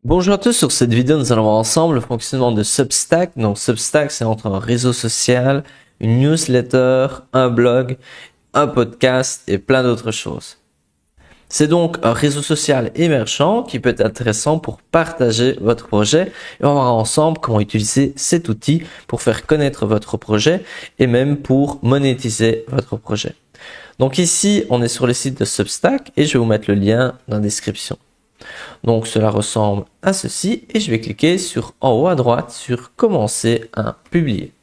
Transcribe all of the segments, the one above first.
Bonjour à tous, sur cette vidéo nous allons voir ensemble le fonctionnement de Substack. Donc Substack c'est entre un réseau social, une newsletter, un blog, un podcast et plein d'autres choses. C'est donc un réseau social émergent qui peut être intéressant pour partager votre projet et on va voir ensemble comment utiliser cet outil pour faire connaître votre projet et même pour monétiser votre projet. Donc ici on est sur le site de Substack et je vais vous mettre le lien dans la description. Donc cela ressemble à ceci et je vais cliquer sur en haut à droite sur commencer à publier.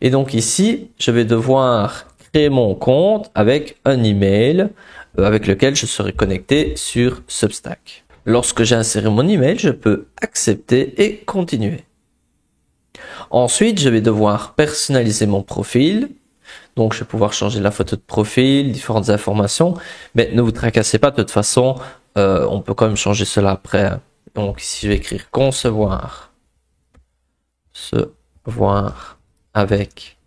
Et donc ici, je vais devoir créer mon compte avec un email avec lequel je serai connecté sur Substack. Lorsque j'ai inséré mon email, je peux accepter et continuer. Ensuite, je vais devoir personnaliser mon profil. Donc, je vais pouvoir changer la photo de profil, différentes informations, mais ne vous tracassez pas, de toute façon, on peut quand même changer cela après. Donc, ici, je vais écrire concevoir, se voir avec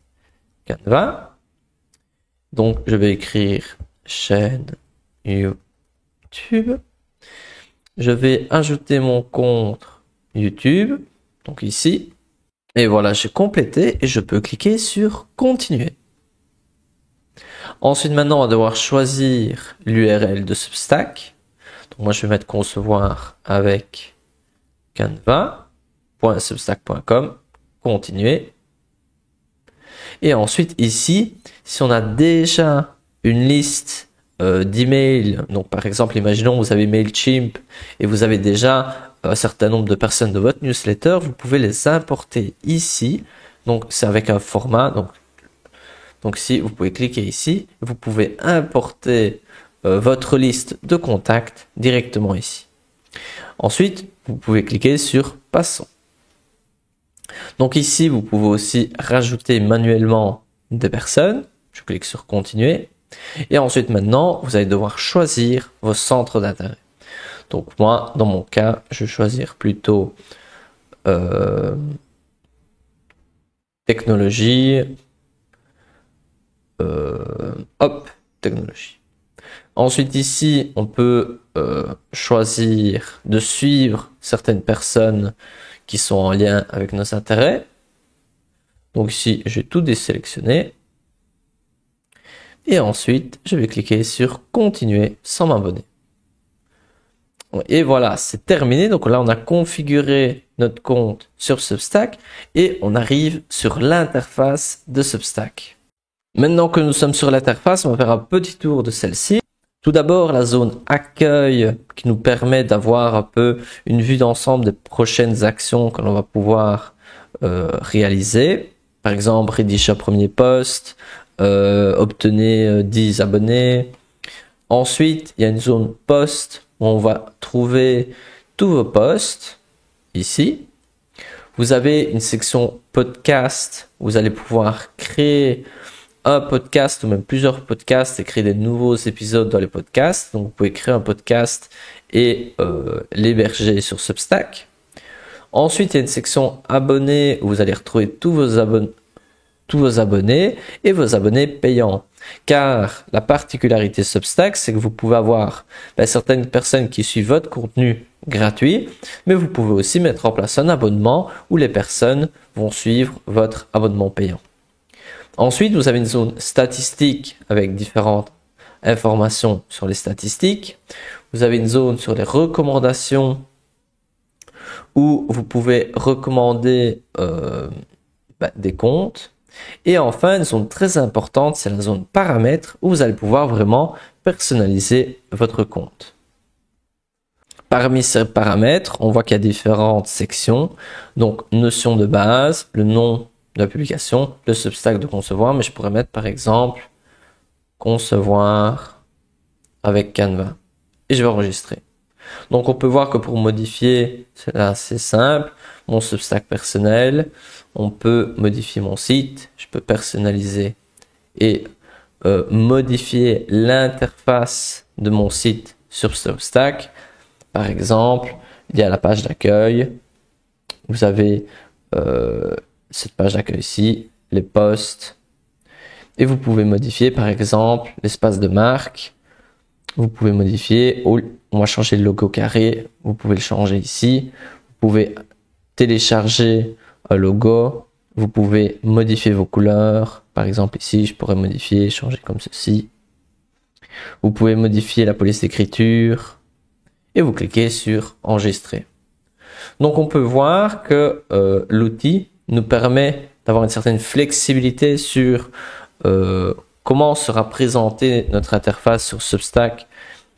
Canva. Donc, je vais écrire chaîne YouTube. Je vais ajouter mon compte YouTube, donc ici. Et voilà, j'ai complété et je peux cliquer sur continuer. Ensuite, maintenant, on va devoir choisir l'URL de Substack. Donc, moi, je vais mettre concevoir avec canva.substack.com, continuer. Et ensuite, ici, si on a déjà une liste d'emails, donc par exemple, imaginons vous avez Mailchimp et vous avez déjà un certain nombre de personnes de votre newsletter, vous pouvez les importer ici. Donc, c'est avec un format, donc ici, vous pouvez cliquer ici, vous pouvez importer votre liste de contacts directement ici. Ensuite, vous pouvez cliquer sur Passons. Donc ici, vous pouvez aussi rajouter manuellement des personnes. Je clique sur Continuer. Et ensuite, maintenant, vous allez devoir choisir vos centres d'intérêt. Donc moi, dans mon cas, je vais choisir plutôt technologie. Technologie. Ensuite ici, on peut choisir de suivre certaines personnes qui sont en lien avec nos intérêts. Donc ici, je vais tout désélectionner. Et ensuite, je vais cliquer sur continuer sans m'abonner. Et voilà, c'est terminé. Donc là, on a configuré notre compte sur Substack et on arrive sur l'interface de Substack. Maintenant que nous sommes sur l'interface, on va faire un petit tour de celle-ci. Tout d'abord, la zone accueil qui nous permet d'avoir un peu une vue d'ensemble des prochaines actions que l'on va pouvoir réaliser. Par exemple, rédiger un premier post, obtenez 10 abonnés. Ensuite, il y a une zone post où on va trouver tous vos posts ici. Vous avez une section podcast où vous allez pouvoir créer un podcast ou même plusieurs podcasts et créer des nouveaux épisodes dans les podcasts. Donc, vous pouvez créer un podcast et l'héberger sur Substack. Ensuite, il y a une section abonnés où vous allez retrouver tous vos abonnés et vos abonnés payants. Car la particularité Substack, c'est que vous pouvez avoir certaines personnes qui suivent votre contenu gratuit, mais vous pouvez aussi mettre en place un abonnement où les personnes vont suivre votre abonnement payant. Ensuite, vous avez une zone statistique avec différentes informations sur les statistiques. Vous avez une zone sur les recommandations où vous pouvez recommander des comptes. Et enfin, une zone très importante, c'est la zone paramètres où vous allez pouvoir vraiment personnaliser votre compte. Parmi ces paramètres, on voit qu'il y a différentes sections. Donc, notion de base, le nom de la publication, le Substack de concevoir, mais je pourrais mettre par exemple concevoir avec Canva et je vais enregistrer. Donc on peut voir que pour modifier, c'est assez simple, mon Substack personnel, on peut modifier mon site, je peux personnaliser et modifier l'interface de mon site sur Substack. Par exemple, il y a la page d'accueil, vous avez cette page d'accueil ici, les posts, et vous pouvez modifier par exemple l'espace de marque, Vous pouvez modifier, on va changer le logo carré, vous pouvez le changer ici. Vous pouvez télécharger un logo, vous pouvez modifier vos couleurs. Par exemple ici, je pourrais modifier, changer comme ceci. Vous pouvez modifier la police d'écriture et vous cliquez sur enregistrer. Donc on peut voir que l'outil nous permet d'avoir une certaine flexibilité sur comment sera présentée notre interface sur Substack,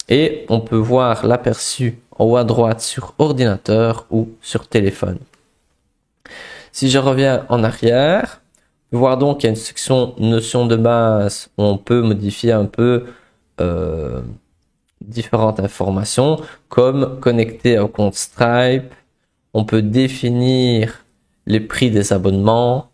et on peut voir l'aperçu en haut à droite sur ordinateur ou sur téléphone. Si je reviens en arrière, on peut voir donc qu'il y a une section notions de base où on peut modifier un peu différentes informations, comme connecter au compte Stripe. On peut définir les prix des abonnements,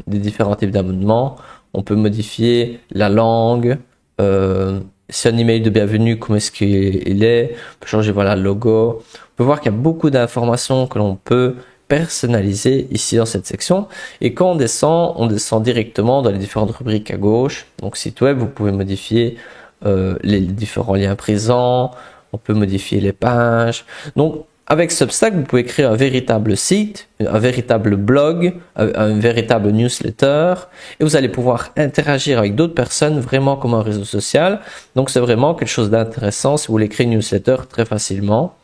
des différents types d'abonnements. On peut modifier la langue, c'est un email de bienvenue, comment est-ce qu'il est. On peut changer voilà, le logo. On peut voir qu'il y a beaucoup d'informations que l'on peut personnaliser ici dans cette section. Et quand on descend directement dans les différentes rubriques à gauche. Donc site web, vous pouvez modifier les différents liens présents. On peut modifier les pages. Donc avec Substack, vous pouvez créer un véritable site, un véritable blog, un véritable newsletter, et vous allez pouvoir interagir avec d'autres personnes vraiment comme un réseau social. Donc c'est vraiment quelque chose d'intéressant si vous voulez créer une newsletter très facilement.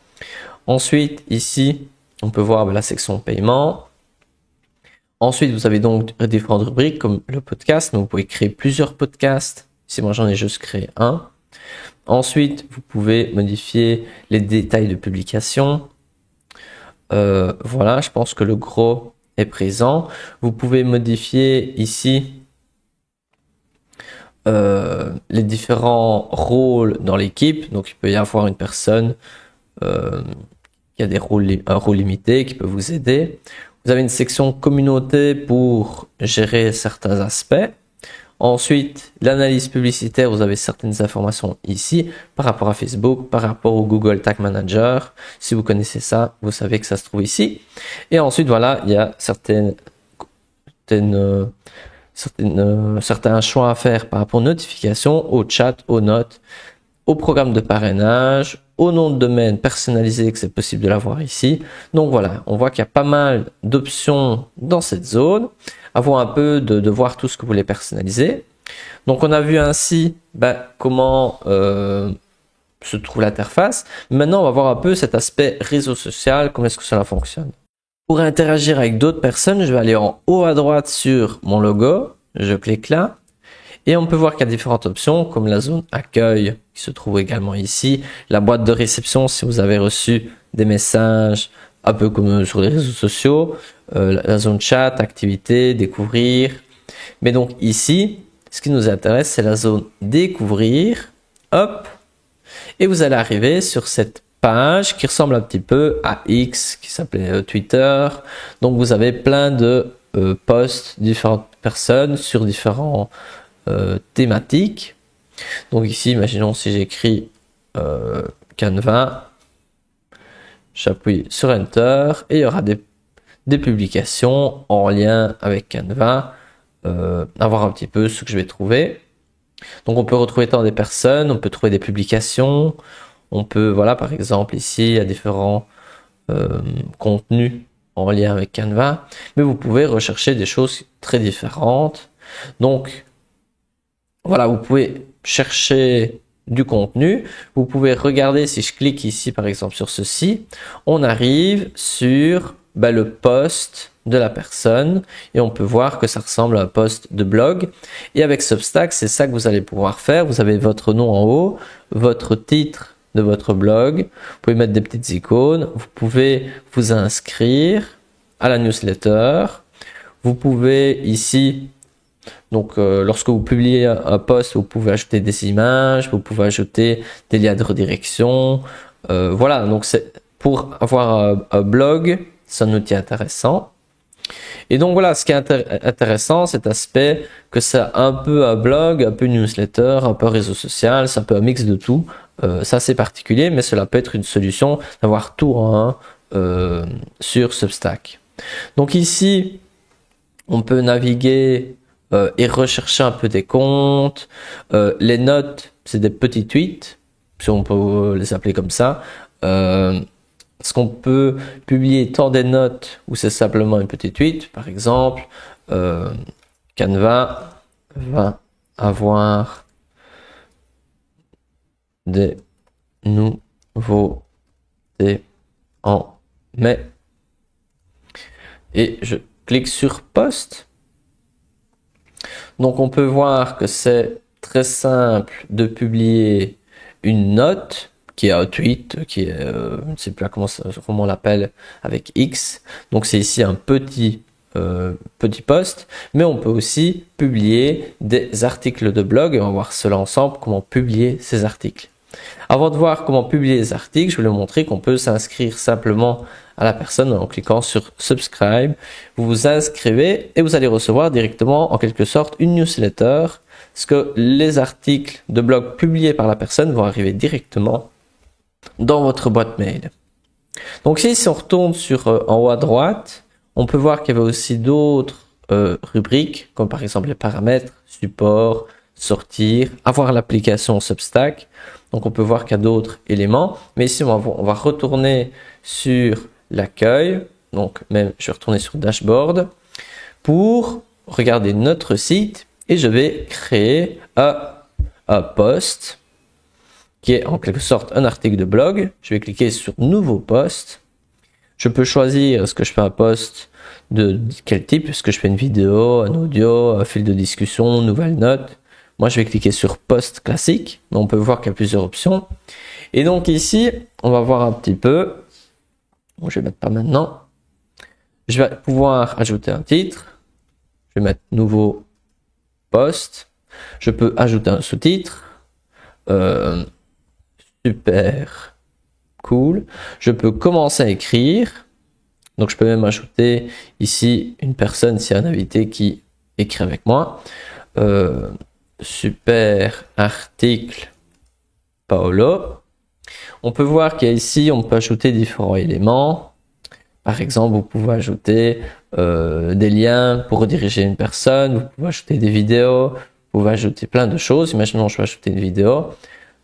Ensuite, ici, on peut voir la section paiement. Ensuite, vous avez donc différentes rubriques comme le podcast, donc vous pouvez créer plusieurs podcasts. Ici, moi j'en ai juste créé un. Ensuite, vous pouvez modifier les détails de publication. Voilà, je pense que le gros est présent. Vous pouvez modifier ici les différents rôles dans l'équipe. Donc, il peut y avoir une personne qui a un rôle limité qui peut vous aider. Vous avez une section communauté pour gérer certains aspects. Ensuite, l'analyse publicitaire, vous avez certaines informations ici par rapport à Facebook, par rapport au Google Tag Manager. Si vous connaissez ça, vous savez que ça se trouve ici. Et ensuite, voilà, il y a certains choix à faire par rapport aux notifications, au chat, aux notes, au programme de parrainage, au nom de domaine personnalisé, que c'est possible de l'avoir ici. Donc voilà, on voit qu'il y a pas mal d'options dans cette zone. À voir un peu de voir tout ce que vous voulez personnaliser. Donc on a vu ainsi comment se trouve l'interface. Maintenant on va voir un peu cet aspect réseau social, comment est-ce que cela fonctionne. Pour interagir avec d'autres personnes, je vais aller en haut à droite sur mon logo, je clique là, et on peut voir qu'il y a différentes options comme la zone accueil qui se trouve également ici, la boîte de réception si vous avez reçu des messages, un peu comme sur les réseaux sociaux, la zone chat, activité, découvrir. Mais donc ici, ce qui nous intéresse, c'est la zone découvrir. Hop. Et vous allez arriver sur cette page qui ressemble un petit peu à X, qui s'appelait Twitter. Donc vous avez plein de posts, différentes personnes sur différents thématiques. Donc ici, imaginons si j'écris Canva. J'appuie sur Enter et il y aura des publications en lien avec Canva, à voir un petit peu ce que je vais trouver. Donc on peut retrouver tant des personnes, on peut trouver des publications, on peut, voilà, par exemple ici, il y a différents contenus en lien avec Canva, mais vous pouvez rechercher des choses très différentes. Donc voilà, vous pouvez chercher du contenu. Vous pouvez regarder, si je clique ici par exemple sur ceci, on arrive sur le post de la personne et on peut voir que ça ressemble à un post de blog. Et avec Substack, c'est ça que vous allez pouvoir faire. Vous avez votre nom en haut, votre titre de votre blog, vous pouvez mettre des petites icônes, vous pouvez vous inscrire à la newsletter, vous pouvez ici donc, lorsque vous publiez un post, vous pouvez ajouter des images, vous pouvez ajouter des liens de redirection. Voilà, donc c'est pour avoir un blog, c'est un outil intéressant. Et donc voilà, ce qui est intéressant, cet aspect que c'est un peu un blog, un peu une newsletter, un peu un réseau social, c'est un peu un mix de tout. Ça c'est particulier, mais cela peut être une solution d'avoir tout en un sur Substack. Donc ici, on peut naviguer et rechercher un peu des comptes. Les notes, c'est des petits tweets. si on peut les appeler comme ça. Est-ce qu'on peut publier tant des notes ou c'est simplement une petite tweet? Par exemple, Canva va avoir des nouveautés en mai. Et je clique sur Post. Donc on peut voir que c'est très simple de publier une note qui est un tweet, qui est, je ne sais plus comment on l'appelle avec X. Donc c'est ici un petit post, mais on peut aussi publier des articles de blog et on va voir cela ensemble, comment publier ces articles. Avant de voir comment publier les articles, je vais vous montrer qu'on peut s'inscrire simplement à la personne en cliquant sur Subscribe. Vous vous inscrivez et vous allez recevoir directement en quelque sorte une newsletter, parce que les articles de blog publiés par la personne vont arriver directement dans votre boîte mail. Donc ici, si on retourne sur en haut à droite, on peut voir qu'il y avait aussi d'autres rubriques, comme par exemple les paramètres, support, sortir, avoir l'application Substack. Donc on peut voir qu'il y a d'autres éléments, mais ici on va retourner sur l'accueil, donc même je vais retourner sur dashboard pour regarder notre site et je vais créer un post qui est en quelque sorte un article de blog. Je vais cliquer sur nouveau post. Je peux choisir est-ce que je fais un post de quel type, est-ce que je fais une vidéo, un audio, un fil de discussion, nouvelle note. Moi, je vais cliquer sur post classique, mais on peut voir qu'il y a plusieurs options. Et donc ici, on va voir un petit peu. Bon, je vais mettre pas maintenant. Je vais pouvoir ajouter un titre. Je vais mettre nouveau post. Je peux ajouter un sous-titre. Super cool. Je peux commencer à écrire. Donc, je peux même ajouter ici une personne, s'il y a un invité qui écrit avec moi. Super article Paolo. On peut voir qu'il y a ici, on peut ajouter différents éléments. Par exemple, vous pouvez ajouter des liens pour rediriger une personne. Vous pouvez ajouter des vidéos. Vous pouvez ajouter plein de choses. Imaginons que je vais ajouter une vidéo.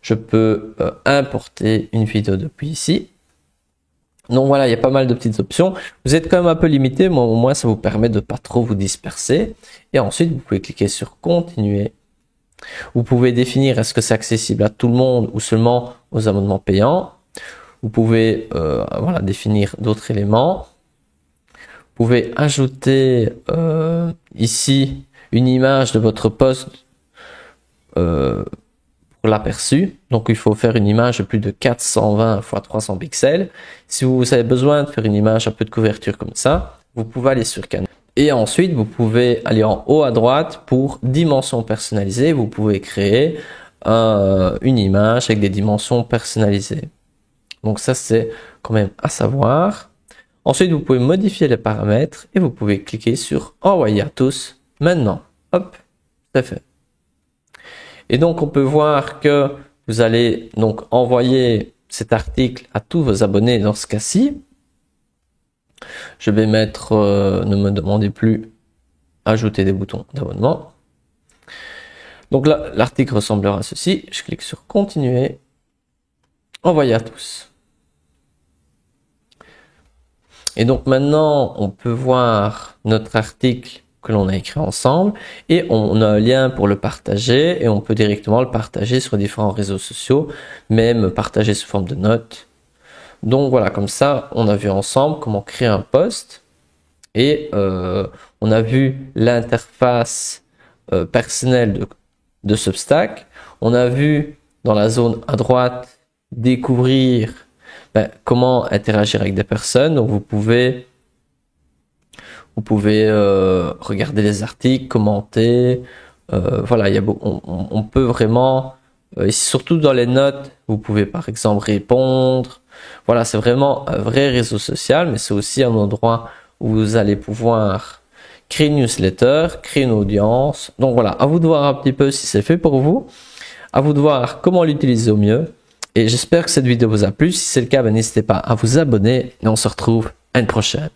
Je peux importer une vidéo depuis ici. Donc voilà, il y a pas mal de petites options. Vous êtes quand même un peu limité, mais au moins ça vous permet de pas trop vous disperser. Et ensuite, vous pouvez cliquer sur continuer. Vous pouvez définir est-ce que c'est accessible à tout le monde ou seulement aux abonnements payants. Vous pouvez voilà, définir d'autres éléments. Vous pouvez ajouter ici une image de votre post pour l'aperçu. Donc il faut faire une image de plus de 420 x 300 pixels. Si vous avez besoin de faire une image un peu de couverture comme ça, vous pouvez aller sur Canva. Et ensuite, vous pouvez aller en haut à droite pour dimensions personnalisées. Vous pouvez créer une image avec des dimensions personnalisées. Donc ça, c'est quand même à savoir. Ensuite, vous pouvez modifier les paramètres et vous pouvez cliquer sur envoyer à tous maintenant. Hop, c'est fait. Et donc, on peut voir que vous allez donc envoyer cet article à tous vos abonnés dans ce cas-ci. Je vais mettre, ne me demandez plus, ajouter des boutons d'abonnement. Donc là, l'article ressemblera à ceci. Je clique sur continuer, envoyer à tous. Et donc maintenant, on peut voir notre article que l'on a écrit ensemble et on a un lien pour le partager et on peut directement le partager sur différents réseaux sociaux, même partager sous forme de notes. Donc voilà, comme ça, on a vu ensemble comment créer un post et on a vu l'interface personnelle de Substack. On a vu dans la zone à droite découvrir comment interagir avec des personnes. Donc vous pouvez regarder les articles, commenter. Voilà, on peut vraiment, surtout dans les notes, vous pouvez par exemple répondre. Voilà, c'est vraiment un vrai réseau social, mais c'est aussi un endroit où vous allez pouvoir créer une newsletter, créer une audience. Donc voilà, à vous de voir un petit peu si c'est fait pour vous. À vous de voir comment l'utiliser au mieux. Et j'espère que cette vidéo vous a plu. Si c'est le cas, n'hésitez pas à vous abonner et on se retrouve à une prochaine.